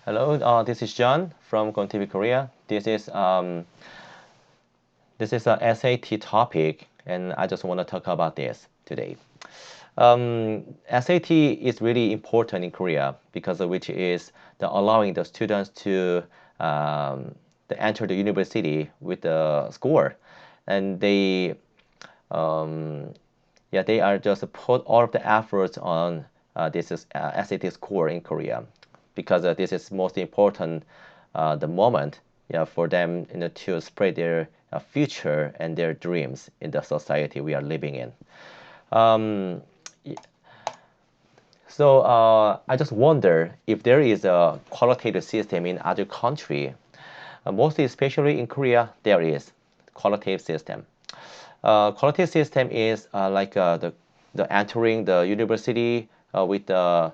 Hello, this is John from Qualitative Korea. This is a SAT topic, and I just want to talk about this today. SAT is really important in Korea because of which is the allowing the students to enter the university with the score, and um, they are just put all of the efforts on this is SAT score in Korea because this is most important the moment for them to spread their future and their dreams in the society we are living in. Um, I just wonder if there is a qualitative system in other country. Mostly, especially in Korea, there is qualitative system. Qualitative system is like the entering the university with the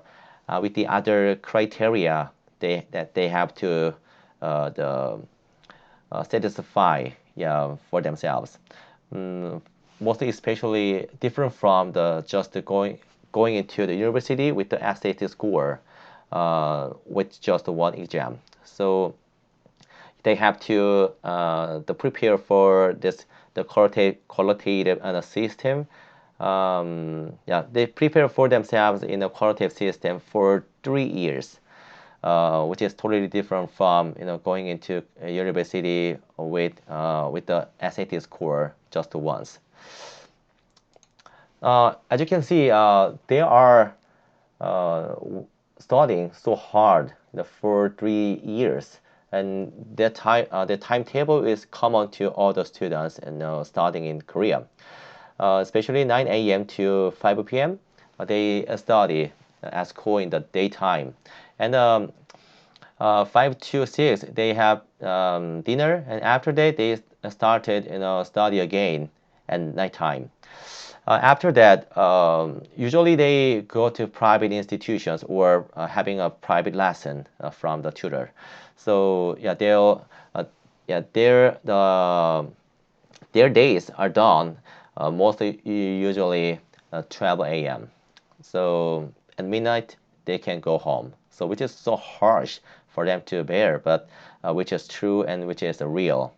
other criteria that they have to the satisfy, for themselves. Mm, Mostly especially different from the just going into the university with the SAT score with just one exam. So they have to prepare for this the qualitative system. They prepare for themselves in a qualitative system for 3 years, which is totally different from going into a university with the SAT score just once. As you can see, they are uh, studying so hard for 3 years, and the timetable is common to all the students studying in Korea. Especially 9 a.m. to 5 p.m. They study at school in the daytime, and 5 to 6 they have dinner, and after that they started study again at nighttime. After that, usually they go to private institutions or having a private lesson from the tutor. So they'll their days are done mostly usually 12 a.m. So at midnight they can go home. So which is so harsh for them to bear, but which is true and which is real.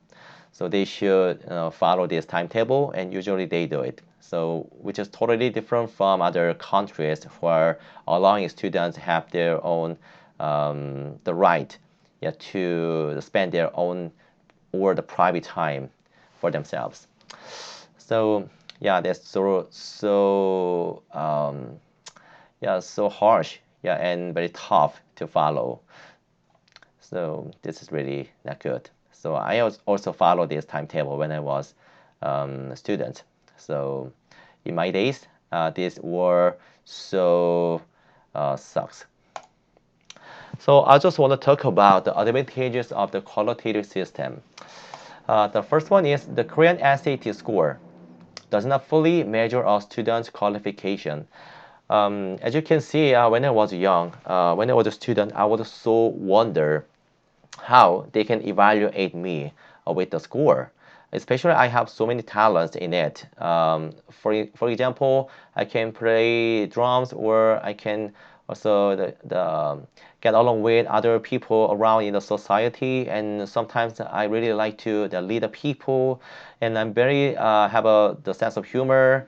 So they should follow this timetable, and usually they do it. So which is totally different from other countries where allowing students have their own the right to spend their own or the private time for themselves. So that's so harsh, and very tough to follow. So this is really not good. So I also follow this timetable when I was a student. So in my days, this were so sucks. So I just want to talk about the advantages of the qualitative system. The first one is the Korean SAT score does not fully measure a student's qualification. As you can see, when I was young, when I was a student, I was so wonder how they can evaluate me with the score. Especially, I have so many talents in it. For example, I can play drums, or I can also get along with other people around in the society. And sometimes I really like to lead the people, and I'm very have the sense of humor.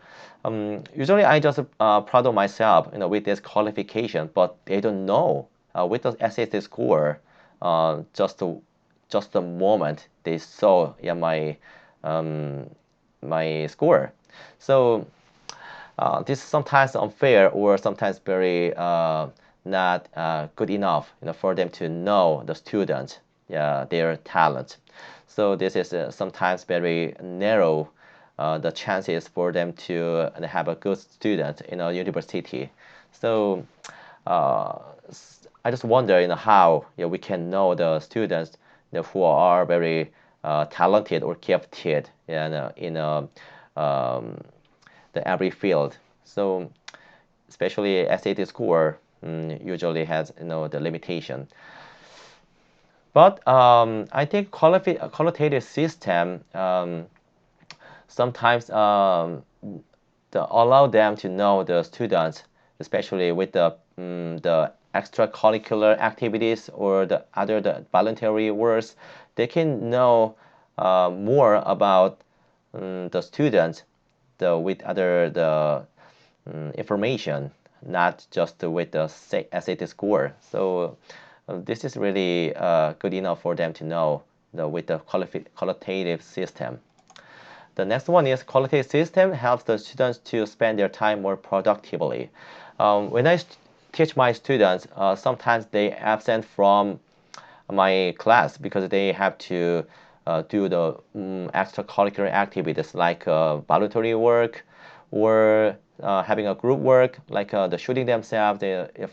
Usually, I just proud of myself, with this qualification, but they don't know with the SAT score uh, just the just the moment they saw um, my score. So this is sometimes unfair or sometimes very not good enough, for them to know the student, their talent. So this is sometimes very narrow the chances for them to have a good student in a university. So uh, I just wonder, how we can know the students who are very talented or gifted um, the every field. So especially SAT score usually has the limitation. But I think qualitative system sometimes allow them to know the students, especially with the extracurricular activities or the voluntary works, they can know more about the students with the information, not just with the SAT score. So this is really good enough for them to know with the qualitative system. The next one is qualitative system helps the students to spend their time more productively. When I teach my students, sometimes they absent from my class because they have to do the extracurricular activities like voluntary work or having a group work like the shooting themselves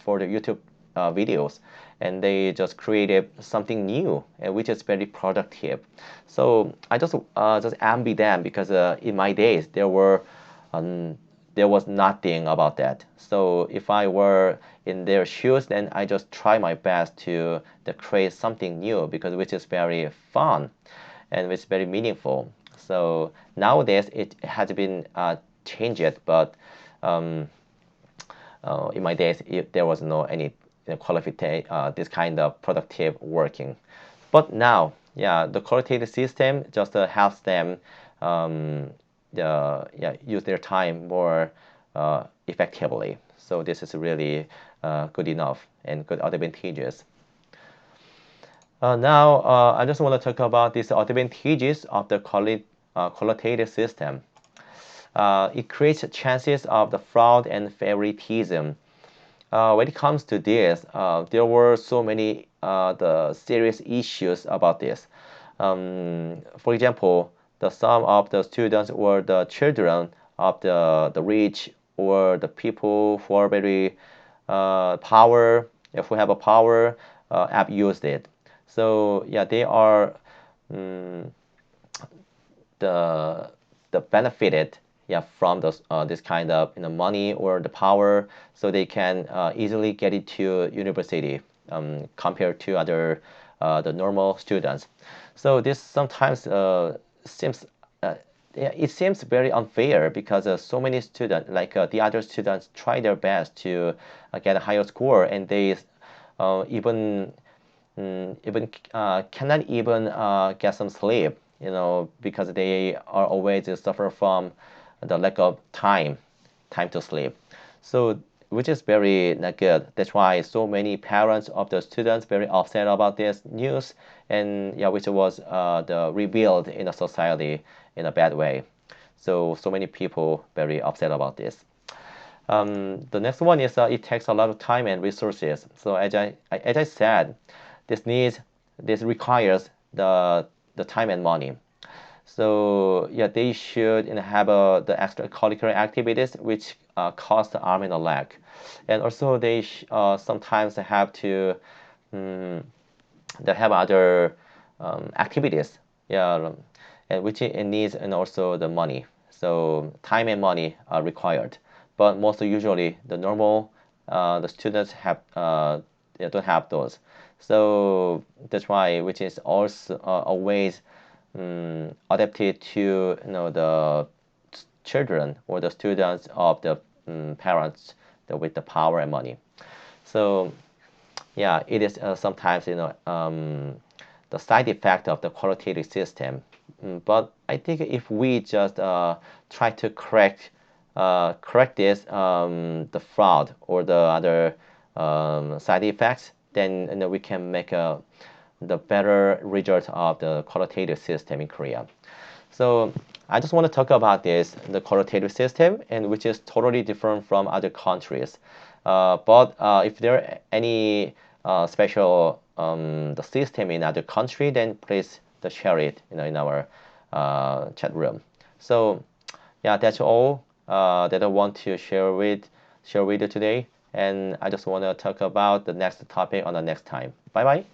for the YouTube videos, and they just created something new, which is very productive. So I just envy them because in my days there was nothing about that. So if I were in their shoes, then I just try my best to create something new because which is very fun and which is very meaningful. So nowadays it has been changed, but in my days there was no any this kind of productive working. But now, yeah, the qualitative system just helps them use their time more effectively. So this is really good enough and good advantages. Now, I just want to talk about these advantages of the qualitative system. It creates chances of the fraud and favoritism. When it comes to this, there were so many the serious issues about this. For example, the some of the students or the children of the rich or the people who are very power, if we have a power, abused it. So yeah, they are the benefited, yeah, from this kind of money or the power, so they can easily get into university compared to other the normal students. So this sometimes seems yeah, it seems very unfair because so many students, like the other students, try their best to get a higher score, and they even cannot even get some sleep, because they are always suffer from the lack of time to sleep. So which is very not good. That's why so many parents of the students very upset about this news, and yeah, which was the revealed in the society in a bad way. So many people very upset about this. The next one is it takes a lot of time and resources. So as I said, this requires the time and money. So yeah, they should have the extracurricular activities which cost the arm and a leg, and also they sometimes have to they have other activities, yeah, and which it needs, and also the money. So time and money are required, but most usually the normal the students have they don't have those. So that's why which is also always adapted to the children or the students of the parents with the power and money. So yeah, it is sometimes the side effect of the qualitative system. But I think if we just try to correct this the fraud or the other side effects, then we can make the better result of the qualitative system in Korea. So I just want to talk about the qualitative system, and which is totally different from other countries. But if there are any special the system in other country, then please share it in our chat room. So yeah, that's all that I want to share with you today, and I just want to talk about the next topic on the next time. Bye bye.